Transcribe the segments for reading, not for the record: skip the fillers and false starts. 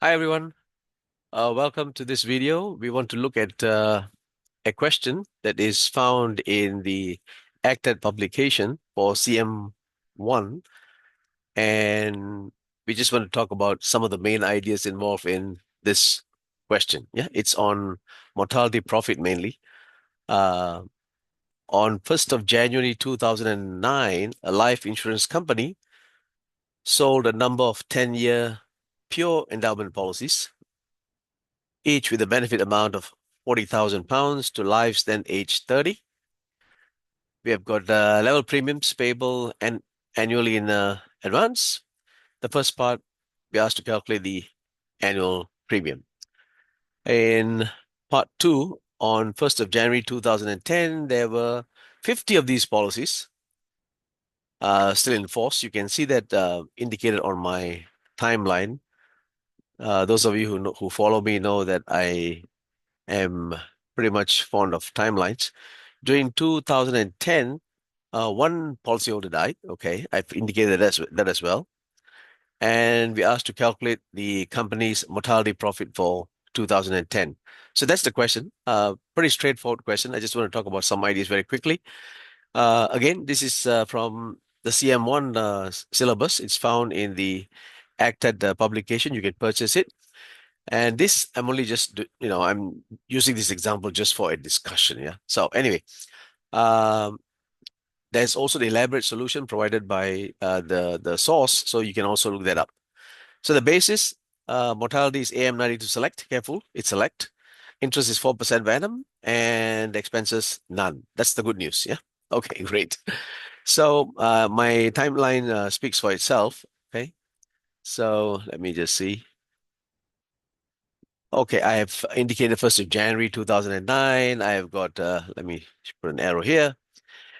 Hi everyone, welcome to this video. We want to look at a question that is found in the ACTED publication for CM1, and we just want to talk about some of the main ideas involved in this question. Yeah, it's on mortality profit mainly. Uh, on 1st of January 2009, a life insurance company sold a number of 10-year pure endowment policies, each with a benefit amount of £40,000 to lives then age 30. We have got level premiums payable and annually in advance. The first part, we asked to calculate the annual premium. In part two, on 1st of January 2010, there were 50 of these policies still in force. You can see that indicated on my timeline. Those of you who follow me know that I am pretty much fond of timelines. During 2010, one policyholder died. Okay, I've indicated that as well. And we asked to calculate the company's mortality profit for 2010. So that's the question. Pretty straightforward question. I just want to talk about some ideas very quickly. Again, this is from the CM1 syllabus. It's found in the ACTED publication. You can purchase it. And this, I'm only just, I'm using this example just for a discussion. Yeah. So anyway, um, there's also the elaborate solution provided by the source, so you can also look that up. So the basis, mortality is AM92 select. Careful, it's select. Interest is 4% per annum, and expenses none. That's the good news. Yeah. Okay, great. So my timeline speaks for itself. Okay. So let me just see. Okay, I have indicated 1st of January 2009. I have got, let me put an arrow here.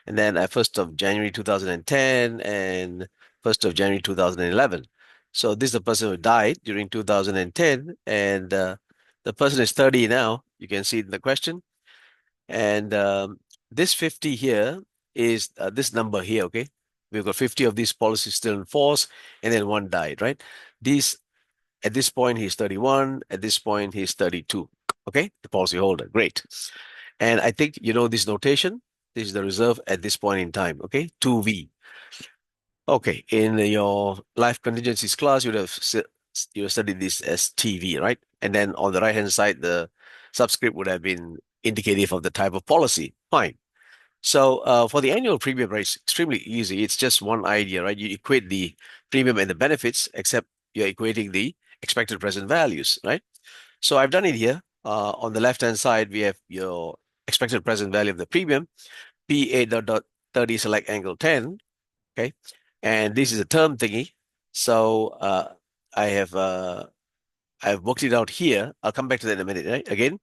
And then 1st of January 2010 and 1st of January 2011. So this is the person who died during 2010. And the person is 30 now. You can see it in the question. And this 50 here is this number here, okay? We've got 50 of these policies still in force, and then one died, right? These at this point, he's 31. At this point, he's 32. Okay, the policy holder. Great. And I think you know this notation. This is the reserve at this point in time. Okay, 2V. Okay, in your life contingencies class, you have studied this as TV, right? And then on the right-hand side, the subscript would have been indicative of the type of policy. Fine. So for the annual premium, right, it's extremely easy. It's just one idea, right? You equate the premium and the benefits, except you're equating the expected present values, right? So I've done it here. On the left-hand side, we have your expected present value of the premium, P8 dot 30 select angle 10, okay? And this is a term thingy. So I have I've worked it out here. I'll come back to that in a minute, right? Again,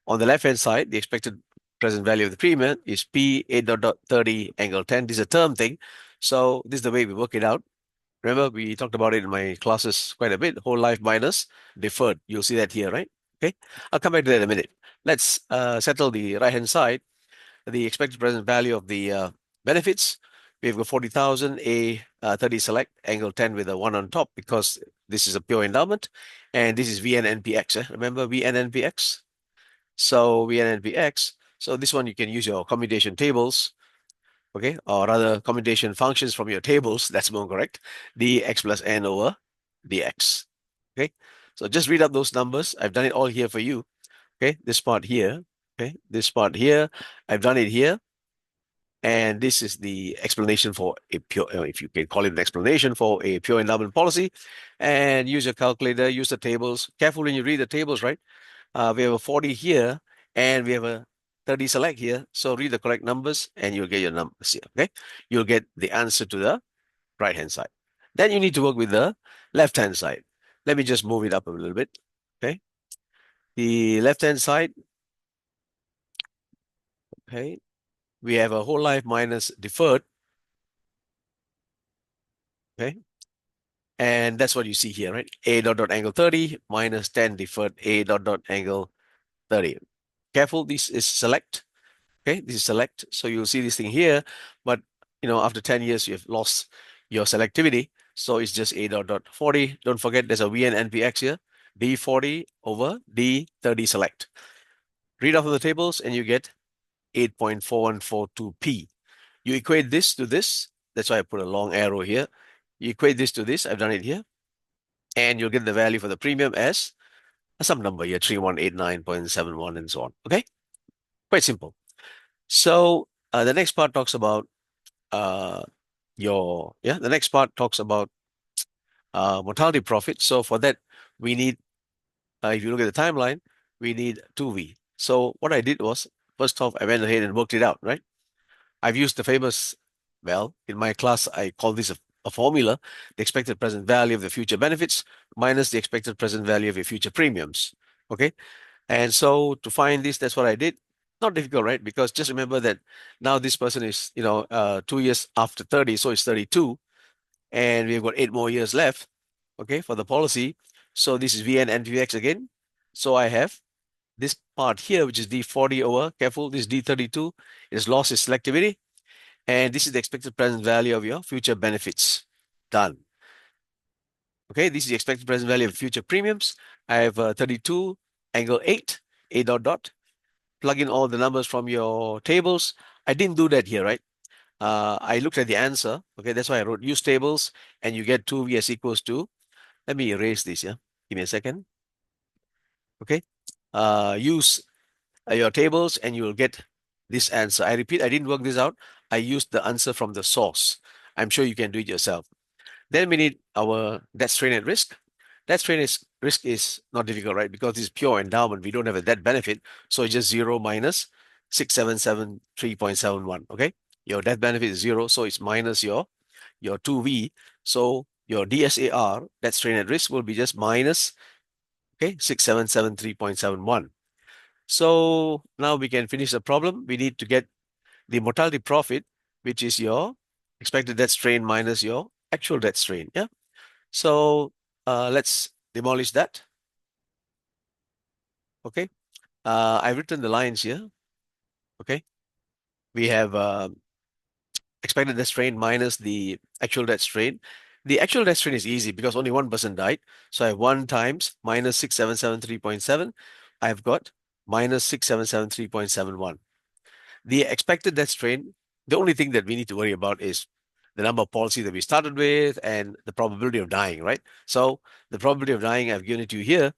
on the left-hand side, the expected present value of the premium is P8 dot 30 angle 10. This is a term thing. So this is the way we work it out. Remember, we talked about it in my classes quite a bit. Whole life minus deferred. You'll see that here, right? Okay. I'll come back to that in a minute. Let's settle the right-hand side. The expected present value of the benefits. We've got 40,000, a 30 select, angle 10 with a 1 on top because this is a pure endowment. And this is VNNPX. Remember VNNPX? So VNNPX. So this one you can use your commutation tables, okay, or rather commutation functions from your tables. That's more correct. Dx plus n over dx. Okay, so just read up those numbers. I've done it all here for you. Okay, this part here. Okay, this part here. I've done it here. And this is the explanation for a pure, if you can call it an explanation for a pure endowment policy. And use your calculator, use the tables. Careful when you read the tables, right? We have a 40 here and we have a 30 select here. So read the correct numbers and you'll get your numbers here. Okay. You'll get the answer to the right hand side. Then you need to work with the left hand side. Let me just move it up a little bit. Okay. The left hand side. Okay. We have a whole life minus deferred. Okay. And that's what you see here, right? A dot dot angle 30 minus 10 deferred A dot dot angle 30. Careful, this is select. Okay, this is select. So you'll see this thing here, but after 10 years, you have lost your selectivity. So it's just A dot dot 40. Don't forget there's a VN NPX here. D40 over D30 select. Read off of the tables and you get 8.4142p. You equate this to this. That's why I put a long arrow here. You equate this to this. I've done it here. And you'll get the value for the premium as some number here, 3189.71 and so on. Okay? Quite simple. So the next part talks about uh, the next part talks about mortality profit. So for that, we need, if you look at the timeline, we need 2V. So what I did was, first off, I went ahead and worked it out, right? I've used the famous, well, in my class, I call this a formula, the expected present value of the future benefits minus the expected present value of your future premiums. Okay. And so to find this, that's what I did. Not difficult, right? Because just remember that now this person is, 2 years after 30, so it's 32, and we've got 8 more years left, okay, for the policy. So this is VN and VX again. So I have this part here, which is D40 over, careful, this D32 is loss is selectivity. And this is the expected present value of your future benefits. Done. Okay, this is the expected present value of future premiums. I have 32 angle 8, A dot dot. Plug in all the numbers from your tables. I didn't do that here, right? I looked at the answer. Okay, that's why I wrote use tables and you get 2Vs equals to, let me erase this, yeah? Give me a second. Okay, use your tables and you will get this answer. I repeat, I didn't work this out. I used the answer from the source. I'm sure you can do it yourself. Then we need our debt strain at risk. Debt strain risk is not difficult, right? Because it's pure endowment. We don't have a debt benefit. So it's just 0 minus 6773.71. Okay. Your debt benefit is 0. So it's minus your 2V. So your DSAR, debt strain at risk, will be just minus, okay, 6773.71. So now we can finish the problem. We need to get the mortality profit, which is your expected debt strain minus your actual debt strain. Yeah. So let's demolish that. Okay. I've written the lines here. Okay. We have expected debt strain minus the actual debt strain. The actual debt strain is easy because only one person died. So I have 1 times minus 6773.7. I've got minus 6773.71. The expected debt strain, the only thing that we need to worry about is the number of policy that we started with and the probability of dying, right? So the probability of dying, I've given it to you here,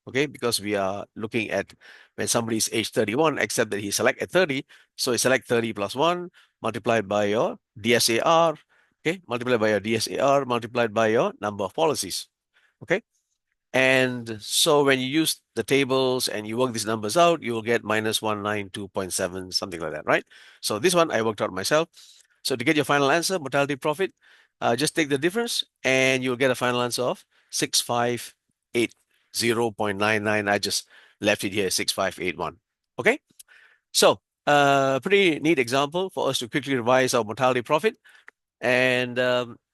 okay, because we are looking at when somebody is age 31, except that he select at 30. So you select 30 plus 1 multiplied by your DSAR, okay, multiplied by your DSAR, multiplied by your number of policies, okay? And so when you use the tables and you work these numbers out, you will get minus 192.7, something like that, right? So this one I worked out myself. So to get your final answer, mortality profit, just take the difference and you'll get a final answer of 6580.99. I just left it here, 6581. Okay? So pretty neat example for us to quickly revise our mortality profit. And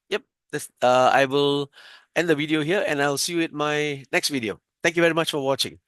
yep, I will end the video here and I'll see you in my next video. Thank you very much for watching.